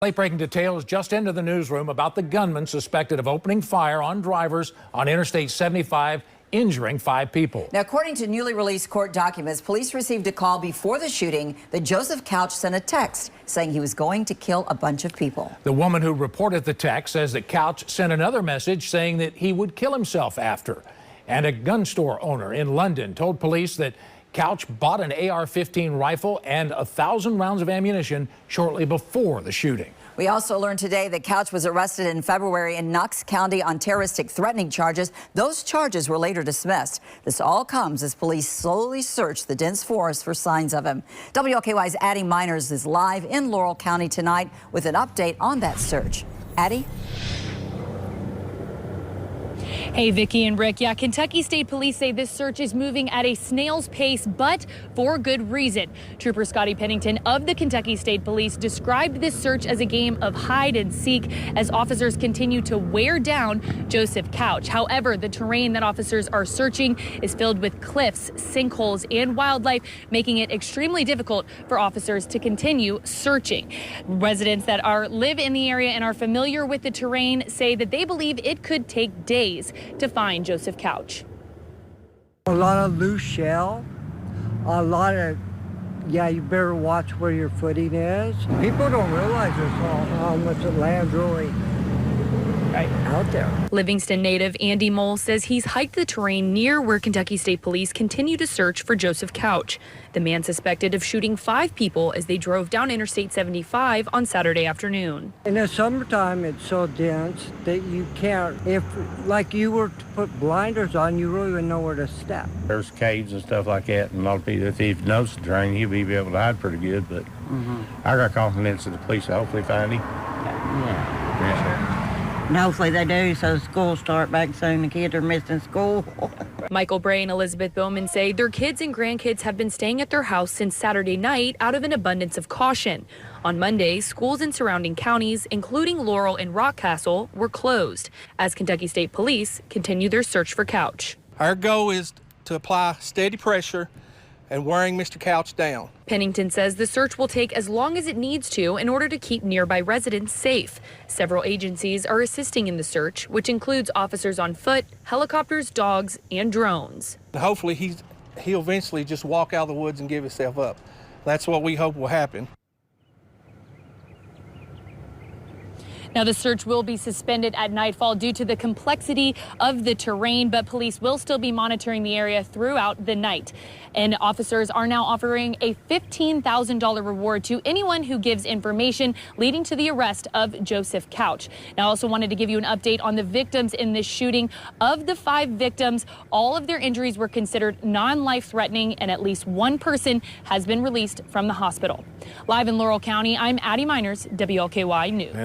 Late-breaking details just into the newsroom about the gunman suspected of opening fire on drivers on Interstate 75, injuring 5 people. Now, according to newly released court documents, police received a call before the shooting that Joseph Couch sent a text saying he was going to kill a bunch of people. The woman who reported the text says that Couch sent another message saying that he would kill himself after. And a gun store owner in London told police that Couch bought an AR-15 rifle and 1,000 rounds of ammunition shortly before the shooting. We also learned today that Couch was arrested in February in Knox County on terroristic threatening charges. Those charges were later dismissed. This all comes as police slowly search the dense forest for signs of him. WLKY's Addie Miners is live in Laurel County tonight with an update on that search. Addie? Hey, Vicki and Rick. Yeah, Kentucky State Police say this search is moving at a snail's pace, but for good reason. Trooper Scotty Pennington of the Kentucky State Police described this search as a game of hide and seek as officers continue to wear down Joseph Couch. However, the terrain that officers are searching is filled with cliffs, sinkholes, and wildlife, making it extremely difficult for officers to continue searching. Residents that live in the area and are familiar with the terrain say that they believe it could take days to find Joseph Couch. A lot of loose shell, a lot of, you better watch where your footing is. People don't realize how much the land's really out there. Livingston native Andy Mole says he's hiked the terrain near where Kentucky State Police continue to search for Joseph Couch, the man suspected of shooting 5 people as they drove down Interstate 75 on Saturday afternoon. In the summertime, it's so dense that you can't, if like you were to put blinders on, you really wouldn't know where to step. There's caves and stuff like that, and a lot of people, if he knows the terrain, he'll be able to hide pretty good, but I got confidence in the police to hopefully find him. Yeah. And hopefully they do, so school start back soon. The kids are missing school. Michael Bray and Elizabeth Bowman say their kids and grandkids have been staying at their house since Saturday night out of an abundance of caution. On Monday, schools in surrounding counties, including Laurel and Rockcastle, were closed as Kentucky State Police continue their search for Couch. Our goal is to apply steady pressure and wearing Mr. Couch down. Pennington says the search will take as long as it needs to in order to keep nearby residents safe. Several agencies are assisting in the search, which includes officers on foot, helicopters, dogs, and drones. Hopefully he'll eventually just walk out of the woods and give himself up. That's what we hope will happen. Now, the search will be suspended at nightfall due to the complexity of the terrain, but police will still be monitoring the area throughout the night. And officers are now offering a $15,000 reward to anyone who gives information leading to the arrest of Joseph Couch. Now, I also wanted to give you an update on the victims in this shooting. Of the 5 victims, all of their injuries were considered non-life-threatening, and at least one person has been released from the hospital. Live in Laurel County, I'm Addie Miners, WLKY News.